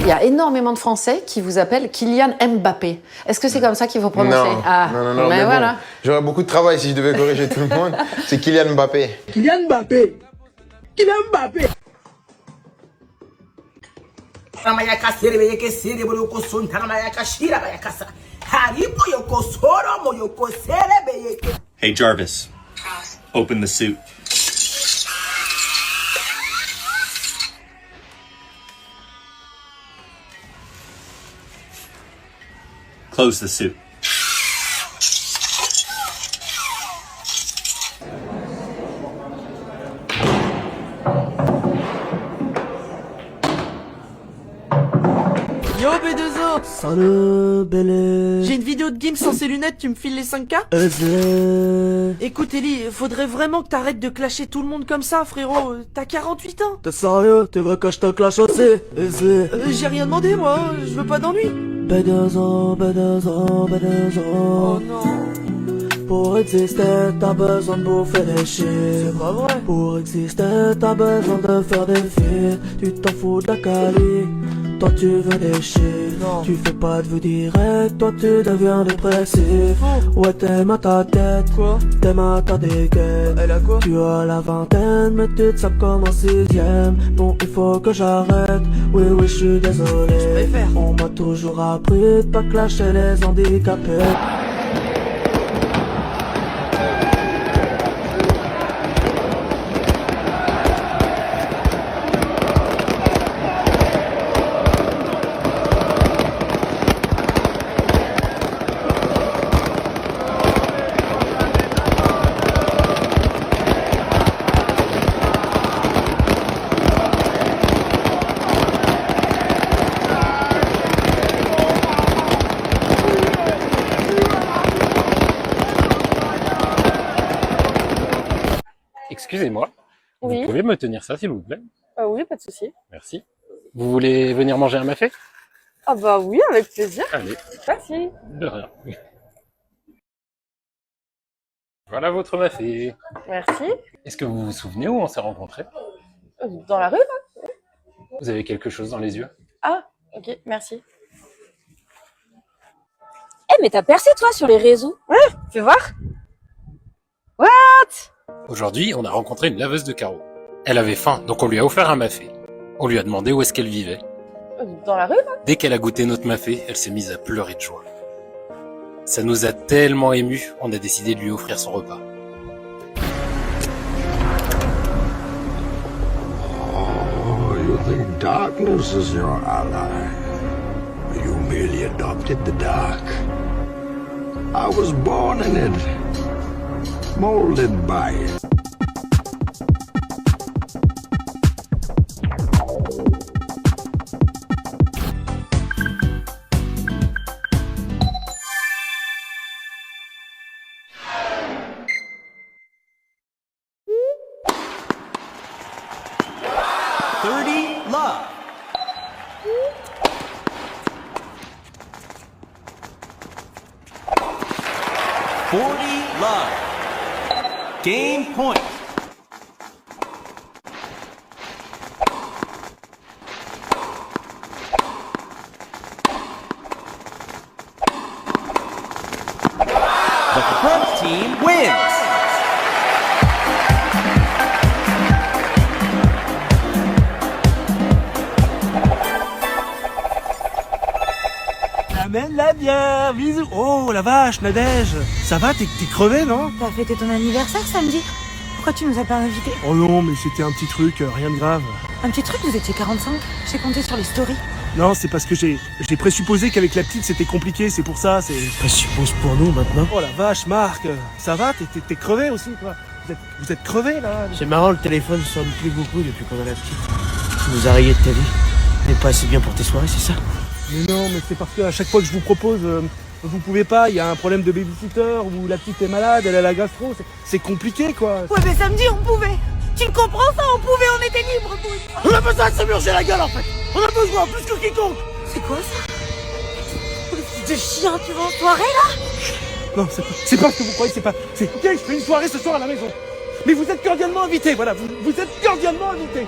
y a énormément de Français qui vous appellent Kylian Mbappé. Est-ce que c'est comme ça qu'il faut prononcer? Non, ah. non, mais voilà. Bon, j'aurais beaucoup de travail si je devais corriger tout le monde. C'est Kylian Mbappé. Kylian Mbappé. Kylian Mbappé. Hey Jarvis, open the suit. Close the suit. Yo B2O. Salut Bélé. J'ai une vidéo de Gims sans ses lunettes, tu me files les 5K? Écoute Ellie, faudrait vraiment que t'arrêtes de clasher tout le monde comme ça frérot, t'as 48 ans. T'es sérieux? Tu veux que je te clash aussi? J'ai rien demandé moi, je veux pas d'ennui. B2O, B2O, B2O. Oh non. Pour exister, t'as besoin de bouffer des chiffres. C'est pas vrai. Pour exister, t'as besoin de faire des feats. Tu t'en fous de la qualité. Toi tu veux des chiffres. Non. Tu fais pas de vue directe, toi tu deviens dépressif. Ouais t'aimes à ta tête. Quoi? T'aimes à ta dégaine. Elle a quoi? Tu as la vingtaine mais tu te sapes comme en sixième. Bon il faut que j'arrête. Oui je suis désolé. préfère. On m'a toujours appris de pas clasher les handicapés. Excusez-moi, Oui. vous pouvez me tenir ça s'il vous plaît? Oui, pas de souci. Merci. Vous voulez venir manger un mafé? Ah bah oui, avec plaisir. Allez, Merci. de rien. Voilà votre mafé. Merci. Est-ce que vous vous souvenez où on s'est rencontrés? Dans la rue, là? Vous avez quelque chose dans les yeux? Ah, ok, merci. Eh, mais t'as percé, toi, sur les réseaux? Fais voir. Aujourd'hui, on a rencontré une laveuse de carreaux. Elle avait faim, donc on lui a offert un mafé. On lui a demandé où est-ce qu'elle vivait. Dans la rue, là? Dès qu'elle a goûté notre mafé, elle s'est mise à pleurer de joie. Ça nous a tellement émus, on a décidé de lui offrir son repas. Oh, you think darkness is your ally? You merely adopted the dark. I was born in it, molded by it. Love. Love. Game point. The front team wins. Amène la bière, bisous. Oh la vache, Nadège. Ça va, t'es crevé, non? T'as fêté ton anniversaire samedi? Pourquoi tu nous as pas invités? Oh non, mais c'était un petit truc, rien de grave. Un petit truc, vous étiez 45? J'ai compté sur les stories. Non, c'est parce que j'ai présupposé qu'avec la petite c'était compliqué, c'est pour ça, c'est... Présuppose pour nous maintenant. Oh la vache, Marc, ça va? T'es crevé aussi, quoi? Vous êtes crevé, là? C'est marrant, le téléphone sonne plus beaucoup depuis qu'on a la petite. Tu nous as rayé de ta vie. Mais pas assez bien pour tes soirées, c'est ça? Mais non, mais c'est parce qu'à chaque fois que je vous propose, vous pouvez pas, il y a un problème de babysitter, ou la petite est malade, elle a la gastro, c'est compliqué, quoi. Ouais, mais samedi, on pouvait. Tu me comprends ça? On pouvait, on était libre. On a besoin de se murger la gueule, en fait. On a besoin, plus que quiconque. C'est quoi ça? Oh, le fils de chien, tu vas en soirée, là? Non, c'est pas ce que vous croyez, c'est... Ok, je fais une soirée ce soir à la maison. Mais vous êtes cordialement invités, voilà, vous êtes cordialement invités.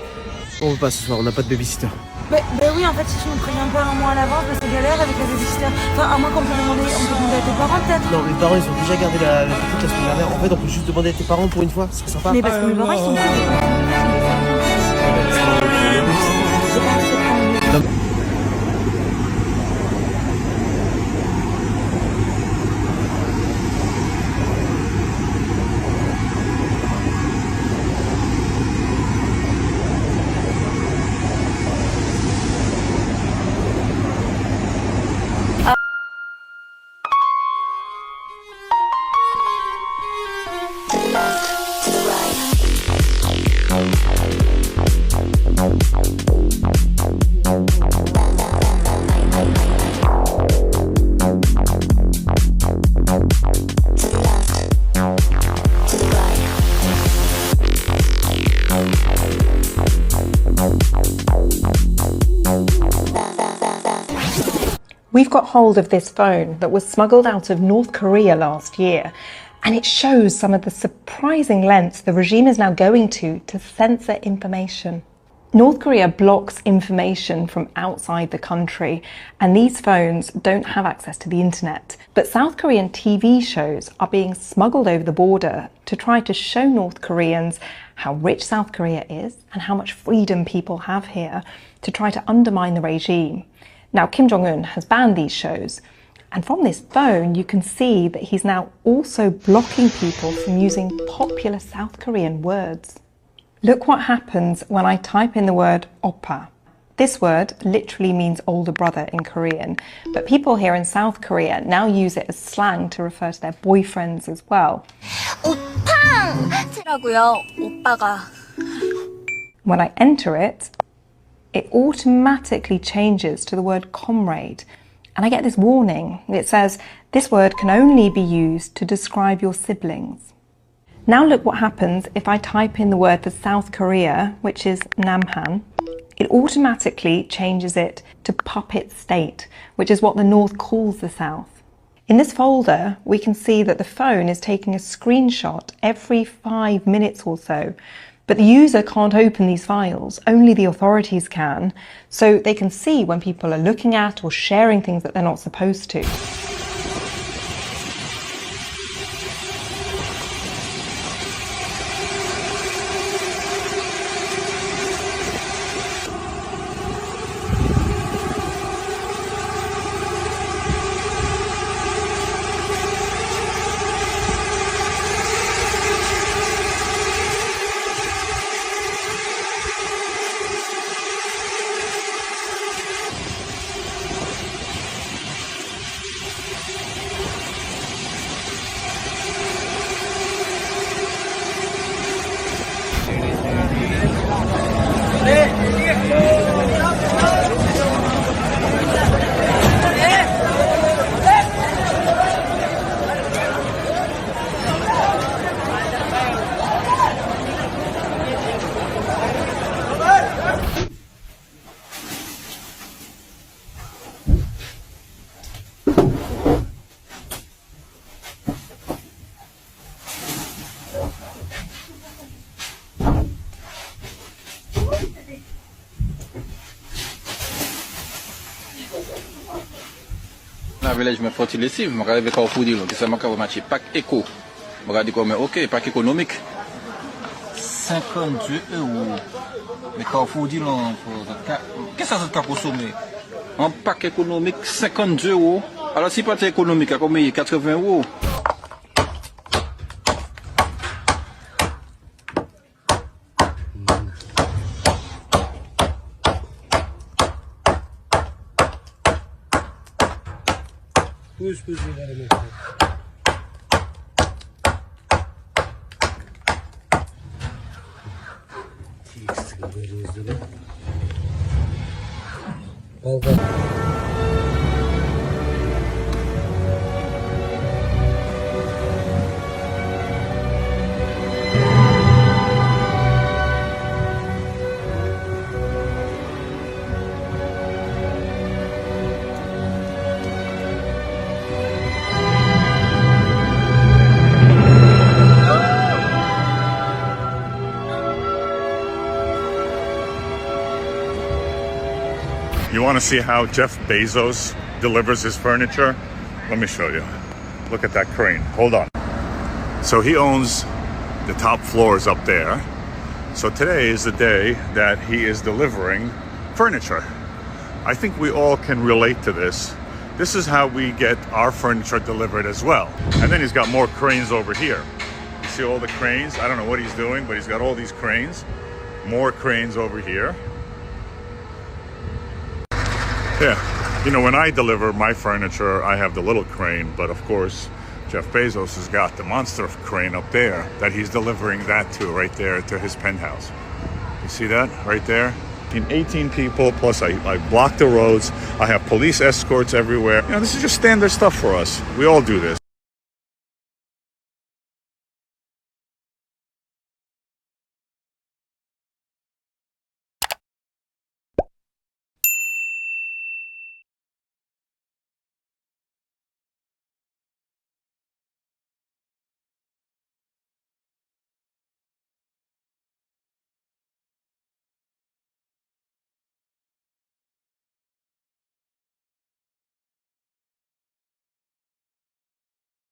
On veut pas ce soir, on n'a pas de babysitter. Mais oui, en fait, si tu nous préviens pas un mois à l'avance, c'est galère avec la babysitter. Enfin, à moins qu'on peut demander à tes parents peut-être. Non, mes parents ils ont déjà gardé la petite la semaine dernière. En fait, on peut juste demander à tes parents pour une fois, c'est sympa. Mais parce que mes parents ils sont We've got hold of this phone that was smuggled out of North Korea last year, and it shows some of the surprising lengths the regime is now going to censor information. North Korea blocks information from outside the country, and these phones don't have access to the internet. But South Korean TV shows are being smuggled over the border to try to show North Koreans how rich South Korea is and how much freedom people have here, to try to undermine the regime. Now, Kim Jong-un has banned these shows, and from this phone you can see that he's now also blocking people from using popular South Korean words. Look what happens when I type in the word oppa. This word literally means older brother in Korean, but people here in South Korea now use it as slang to refer to their boyfriends as well. 오팡! 오빠가. When I enter it, it automatically changes to the word comrade. And I get this warning. It says, this word can only be used to describe your siblings. Now look what happens if I type in the word for South Korea, which is Namhan. It automatically changes it to puppet state, which is what the North calls the South. In this folder, we can see that the phone is taking a screenshot every 5 minutes or so. But the user can't open these files, only the authorities can, so they can see when people are looking at or sharing things that they're not supposed to. La village me faut lessive, je vais faire pour dire que ça m'a quand match pack éco. Je vais dire comme OK, pack économique. 52 €. Mais quand faut dire qu'est-ce que ça peut consommer? Un pack économique 52 €. Alors si pas économique, à combien 80 €. Want to see how Jeff Bezos delivers his furniture? Let me show you. Look at that crane. Hold on. So he owns the top floors up there. So today is the day that he is delivering furniture. I think we all can relate to this. This is how we get our furniture delivered as well. And then he's got more cranes over here. You see all the cranes? I don't know what he's doing, but he's got all these cranes. More cranes over here. Yeah, you know, when I deliver my furniture, I have the little crane, but of course, Jeff Bezos has got the monster crane up there that he's delivering that to, right there to his penthouse. You see that right there? 18 people, plus I block the roads. I have police escorts everywhere. You know, this is just standard stuff for us. We all do this.